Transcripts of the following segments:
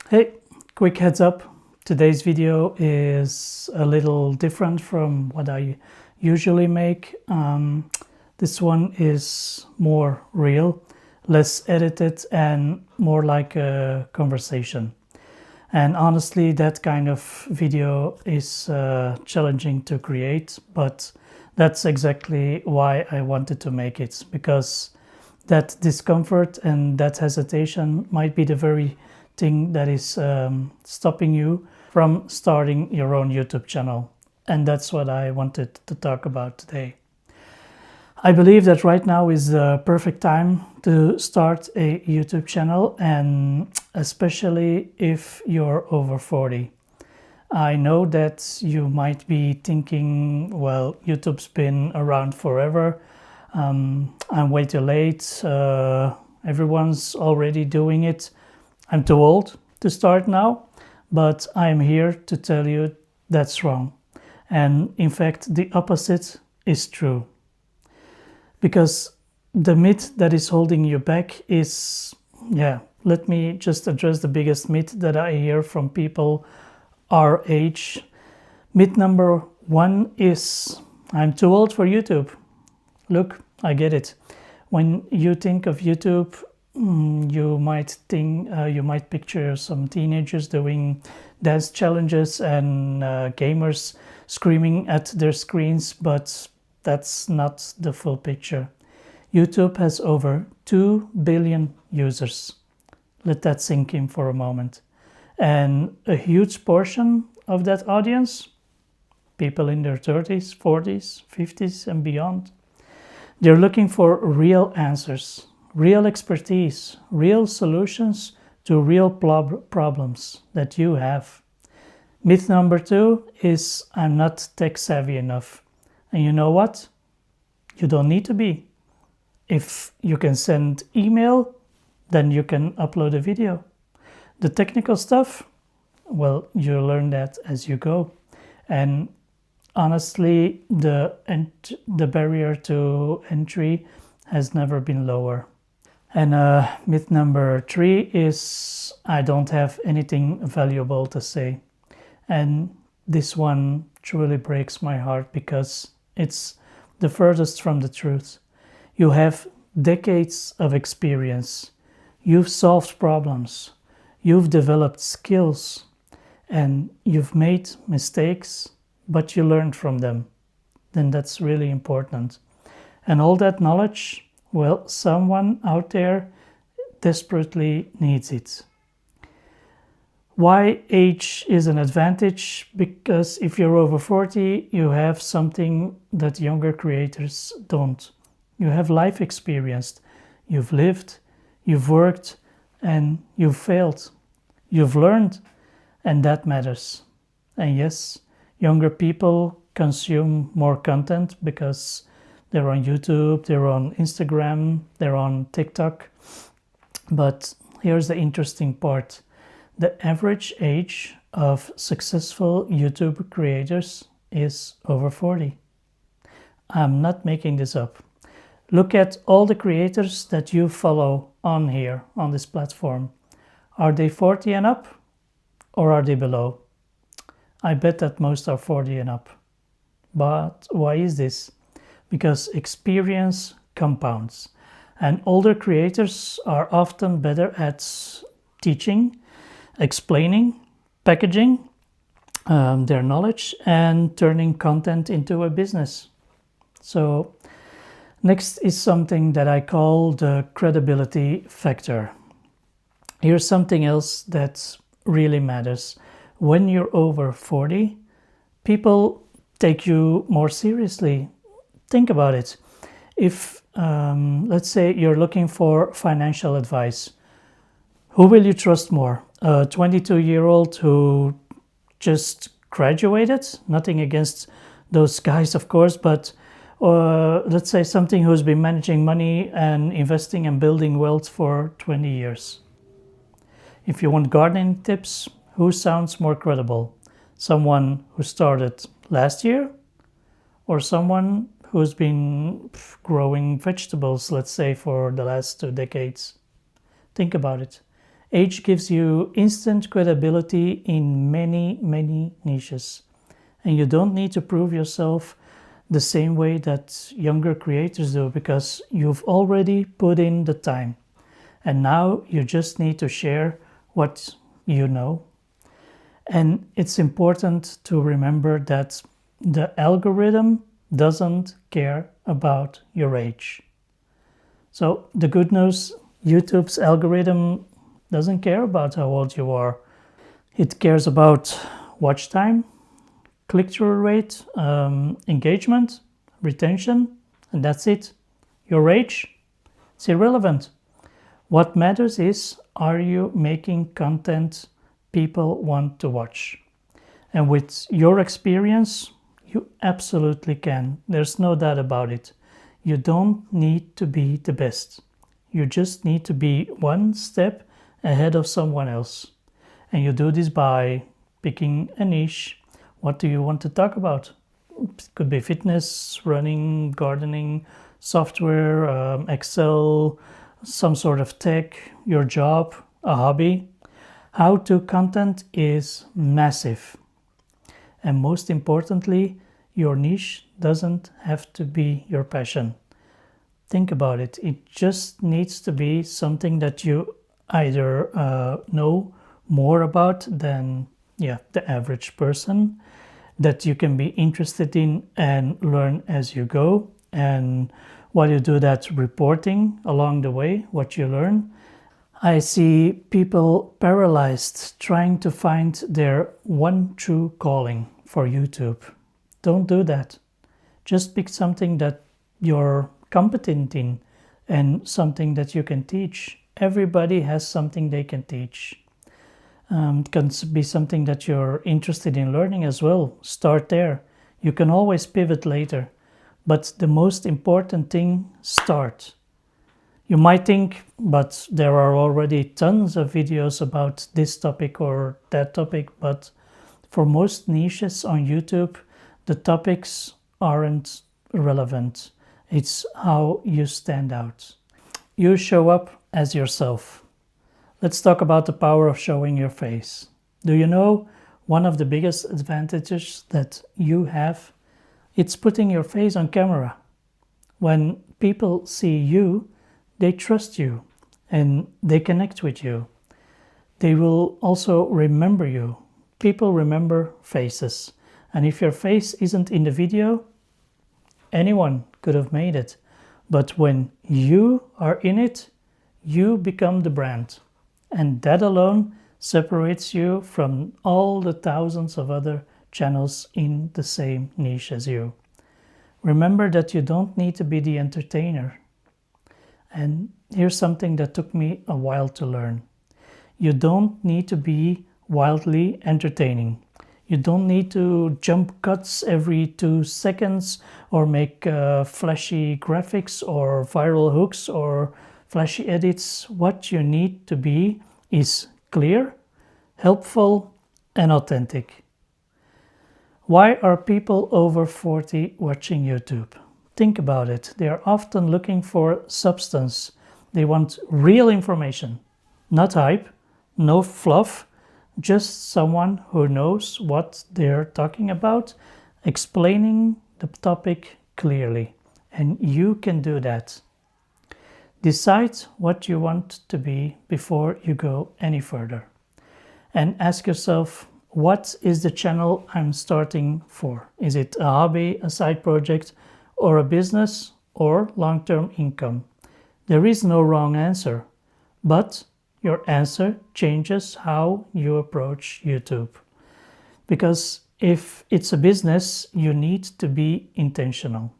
Hey, quick heads up. Today's video is a little different from what I usually make. This one is more real, less edited, and more like a conversation. And honestly, that kind of video is challenging to create, but that's exactly why I wanted to make it, because that discomfort and that hesitation might be the very thing that is stopping you from starting your own YouTube channel. And that's what I wanted to talk about today. I believe that right now is the perfect time to start a YouTube channel, and especially if you're over 40. I know that you might be thinking, well, YouTube's been around forever. I'm way too late. Everyone's already doing it. I'm too old to start now, but I'm here to tell you that's wrong. And in fact, the opposite is true. Because the myth that is holding you back is, let me just address the biggest myth that I hear from people our age. Myth number one is, I'm too old for YouTube. Look, I get it. When you think of YouTube, you might picture some teenagers doing dance challenges and gamers screaming at their screens, but that's not the full picture. YouTube has over 2 billion users. Let that sink in for a moment. And a huge portion of that audience, people in their 30s, 40s, 50s, and beyond, they're looking for real answers, real expertise, real solutions to real problems that you have. Myth number two is, I'm not tech savvy enough. And you know what? You don't need to be. If you can send email, then you can upload a video. The technical stuff, well, you learn that as you go. And honestly, the barrier to entry has never been lower. And myth number three is, I don't have anything valuable to say. And this one truly breaks my heart because it's the furthest from the truth. You have decades of experience. You've solved problems. You've developed skills. And you've made mistakes, but you learned from them. Then that's really important. And all that knowledge, well, someone out there desperately needs it. Why age is an advantage? Because if you're over 40, you have something that younger creators don't. You have life experience. You've lived, you've worked, and you've failed. You've learned, and that matters. And yes, younger people consume more content because they're on YouTube, they're on Instagram, they're on TikTok. But here's the interesting part. The average age of successful YouTube creators is over 40. I'm not making this up. Look at all the creators that you follow on here, on this platform. Are they 40 and up, or are they below? I bet that most are 40 and up. But why is this? Because experience compounds. And older creators are often better at teaching, explaining, packaging their knowledge, and turning content into a business. So next is something that I call the credibility factor. Here's something else that really matters. When you're over 40, people take you more seriously. Think about it. If, let's say, you're looking for financial advice, who will you trust more? A 22-year-old who just graduated? Nothing against those guys, of course, but let's say something who's been managing money and investing and building wealth for 20 years. If you want gardening tips, who sounds more credible? Someone who started last year, or someone who's been growing vegetables, let's say, for the last 2 decades? Think about it. Age gives you instant credibility in many, many niches. And you don't need to prove yourself the same way that younger creators do, because you've already put in the time. And now you just need to share what you know. And it's important to remember that the algorithm doesn't care about your age. So the good news, YouTube's algorithm doesn't care about how old you are. It cares about watch time, click-through rate, engagement, retention, and that's it. Your age, it's irrelevant. What matters is, are you making content people want to watch? And with your experience, you absolutely can. There's no doubt about it. You don't need to be the best. You just need to be one step ahead of someone else. And you do this by picking a niche. What do you want to talk about? It could be fitness, running, gardening, software, Excel, some sort of tech, your job, a hobby. How-to content is massive. And most importantly, your niche doesn't have to be your passion. Think about it. It just needs to be something that you either know more about than the average person, that you can be interested in and learn as you go. And while you do that, reporting along the way what you learn. I see people paralyzed trying to find their one true calling for YouTube. Don't do that. Just pick something that you're competent in and something that you can teach. Everybody has something they can teach. It can be something that you're interested in learning as well. Start there. You can always pivot later. But the most important thing, start. You might think, but there are already tons of videos about this topic or that topic. But for most niches on YouTube, the topics aren't relevant. It's how you stand out. You show up as yourself. Let's talk about the power of showing your face. Do you know one of the biggest advantages that you have? It's putting your face on camera. When people see you, they trust you and they connect with you. They will also remember you. People remember faces. And if your face isn't in the video, anyone could have made it. But when you are in it, you become the brand. And that alone separates you from all the thousands of other channels in the same niche as you. Remember that you don't need to be the entertainer. And here's something that took me a while to learn. You don't need to be wildly entertaining. You don't need to jump cuts every 2 seconds or make flashy graphics or viral hooks or flashy edits. What you need to be is clear, helpful, and authentic. Why are people over 40 watching YouTube? Think about it. They are often looking for substance. They want real information, not hype, no fluff, just someone who knows what they're talking about, explaining the topic clearly. And you can do that. Decide what you want to be before you go any further. And ask yourself, what is the channel I'm starting for? Is it a hobby, a side project, or a business, or long-term income? There is no wrong answer, but your answer changes how you approach YouTube. Because if it's a business, you need to be intentional.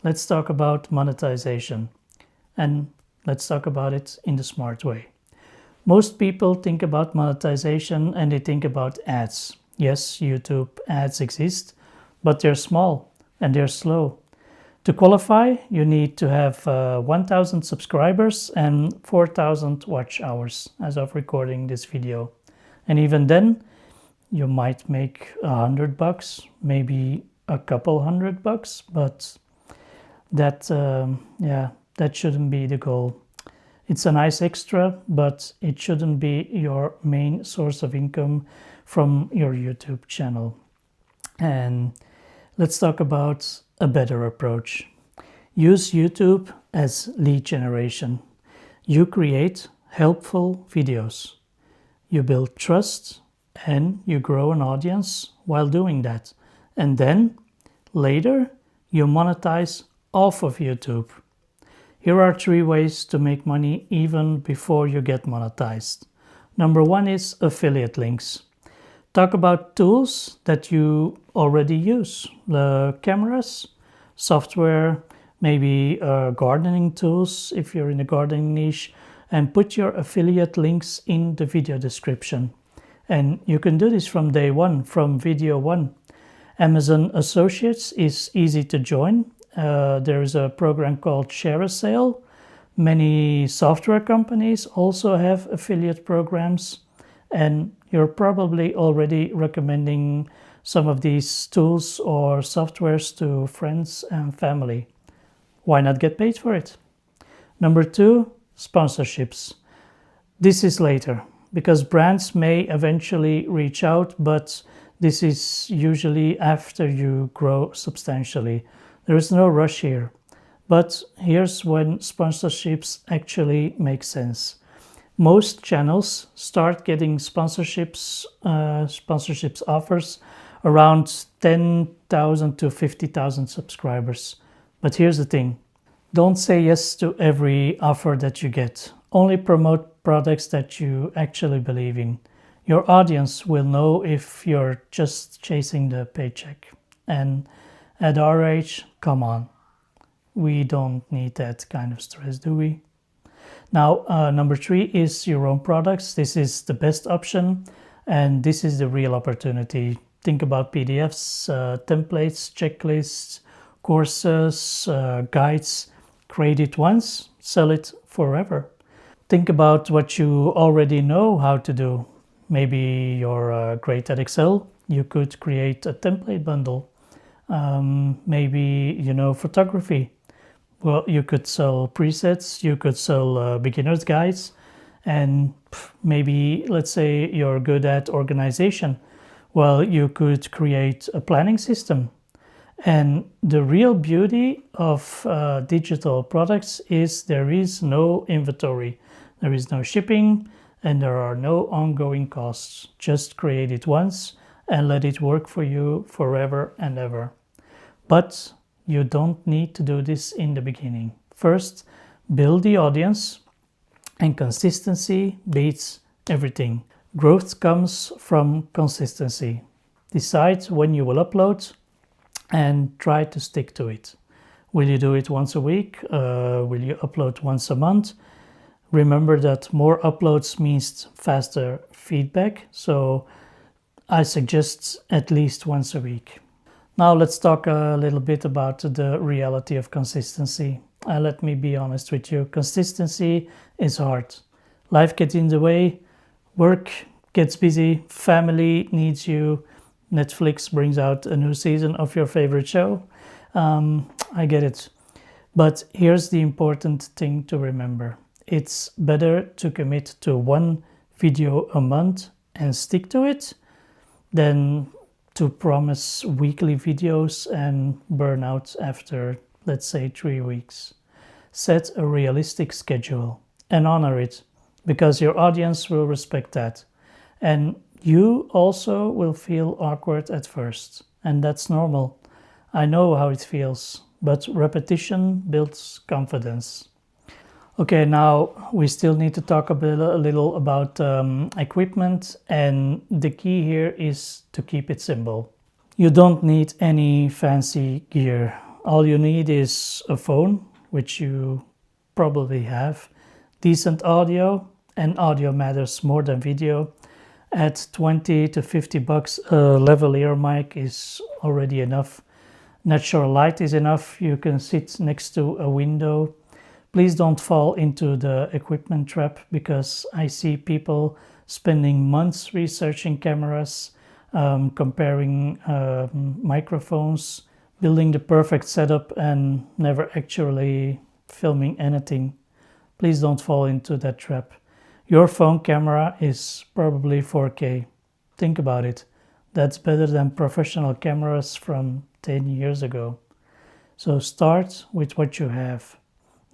Let's talk about monetization, and let's talk about it in the smart way. Most people think about monetization and they think about ads. Yes, YouTube ads exist, but they're small and they're slow. To qualify, you need to have 1,000 subscribers and 4,000 watch hours as of recording this video. And even then, you might make $100, maybe a couple $100, but that shouldn't be the goal. It's a nice extra, but it shouldn't be your main source of income from your YouTube channel. And let's talk about a better approach. Use YouTube as lead generation. You create helpful videos. You build trust and you grow an audience while doing that. And then later you monetize off of YouTube. Here are 3 ways to make money even before you get monetized. Number 1 is affiliate links. Talk about tools that you already use. The cameras, software, maybe gardening tools if you're in the gardening niche, and put your affiliate links in the video description. And you can do this from day 1, from video 1. Amazon Associates is easy to join. There is a program called Share a Sale. Many software companies also have affiliate programs, and you're probably already recommending some of these tools or softwares to friends and family. Why not get paid for it? Number 2, sponsorships. This is later, because brands may eventually reach out, but this is usually after you grow substantially. There is no rush here. But here's when sponsorships actually make sense. Most channels start getting sponsorships offers around 10,000 to 50,000 subscribers. But here's the thing. Don't say yes to every offer that you get. Only promote products that you actually believe in. Your audience will know if you're just chasing the paycheck. And at our age, come on. We don't need that kind of stress, do we? Now, number 3 is your own products. This is the best option, and this is the real opportunity. Think about PDFs, templates, checklists, courses, guides. Create it once, sell it forever. Think about what you already know how to do. Maybe you're great at Excel. You could create a template bundle. Maybe you know photography. Well, you could sell presets, you could sell beginner's guides, and maybe, let's say, you're good at organization. Well, you could create a planning system. And the real beauty of digital products is there is no inventory, there is no shipping, and there are no ongoing costs. Just create it once and let it work for you forever and ever. But you don't need to do this in the beginning. First, build the audience, and consistency beats everything. Growth comes from consistency. Decide when you will upload and try to stick to it. Will you do it once a week? Will you upload once a month? Remember that more uploads means faster feedback, so I suggest at least once a week. Now let's talk a little bit about the reality of consistency. Let me be honest with you. Consistency is hard. Life gets in the way, work gets busy, family needs you, Netflix brings out a new season of your favorite show. I get it. But here's the important thing to remember. It's better to commit to 1 video a month and stick to it than to promise weekly videos and burn out after, let's say, 3 weeks. Set a realistic schedule and honor it, because your audience will respect that. And you also will feel awkward at first, and that's normal. I know how it feels, but repetition builds confidence. Okay, now we still need to talk a little about equipment, and the key here is to keep it simple. You don't need any fancy gear. All you need is a phone, which you probably have, decent audio, and audio matters more than video. At 20 to 50 bucks, a lavalier mic is already enough. Natural light is enough. You can sit next to a window. Please don't fall into the equipment trap, because I see people spending months researching cameras, comparing microphones, building the perfect setup, and never actually filming anything. Please don't fall into that trap. Your phone camera is probably 4K. Think about it. That's better than professional cameras from 10 years ago. So start with what you have.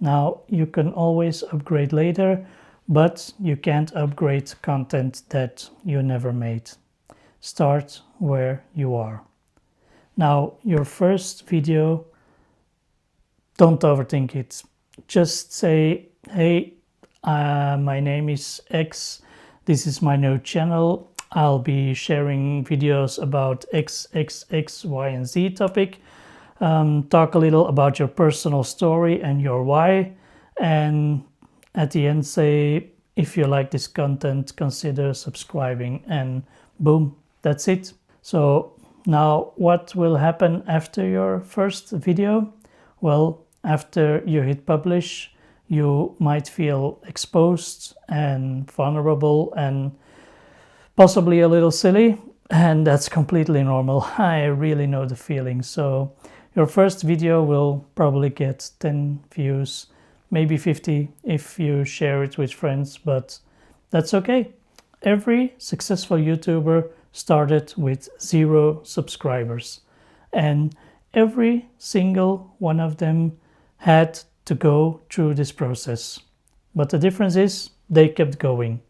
Now, you can always upgrade later, but you can't upgrade content that you never made. Start where you are. Now, your first video, don't overthink it. Just say, hey, my name is X. This is my new channel. I'll be sharing videos about X, Y, and Z topic. Talk a little about your personal story and your why. And at the end, say, if you like this content, consider subscribing, and boom, that's it. So now what will happen after your first video? Well, after you hit publish, you might feel exposed and vulnerable and possibly a little silly, and that's completely normal. I really know the feeling. So your first video will probably get 10 views, maybe 50 if you share it with friends, but that's okay. Every successful YouTuber started with 0 subscribers, and every single one of them had to go through this process. But the difference is they kept going.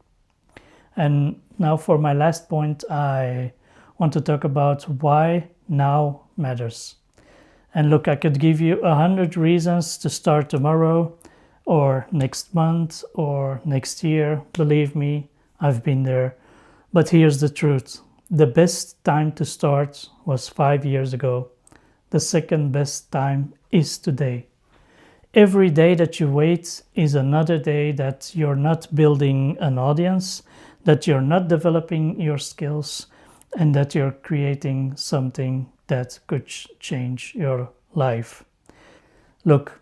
And now for my last point, I want to talk about why now matters. And look, I could give you 100 reasons to start tomorrow or next month or next year. Believe me, I've been there. But here's the truth. The best time to start was 5 years ago. The second best time is today. Every day that you wait is another day that you're not building an audience, that you're not developing your skills, and that you're creating something that could change your life. Look,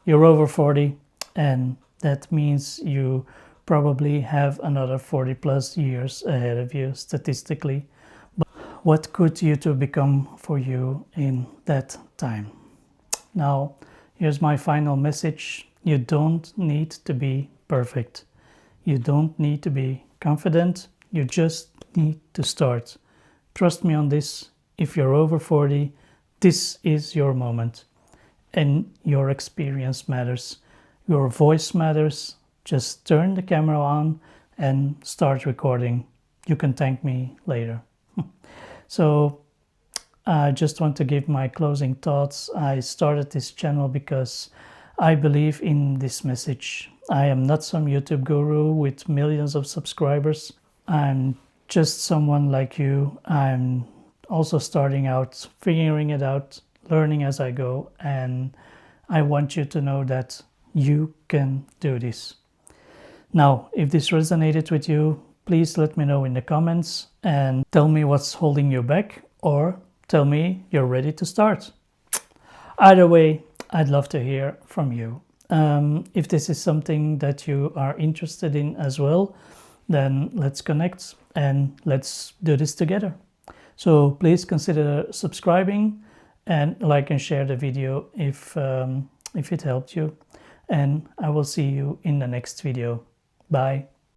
you're over 40, and that means you probably have another 40 plus years ahead of you statistically. But what could YouTube become for you in that time? Now, here's my final message. You don't need to be perfect. You don't need to be confident. You just need to start. Trust me on this. If you're over 40, this is your moment. And your experience matters. Your voice matters. Just turn the camera on and start recording. You can thank me later. So I just want to give my closing thoughts. I started this channel because I believe in this message. I am not some YouTube guru with millions of subscribers. I'm just someone like you. I'm also starting out, figuring it out, learning as I go. And I want you to know that you can do this. Now, if this resonated with you, please let me know in the comments and tell me what's holding you back, or tell me you're ready to start. Either way, I'd love to hear from you. If this is something that you are interested in as well, then let's connect and let's do this together. So please consider subscribing and like and share the video if it helped you. And I will see you in the next video. Bye.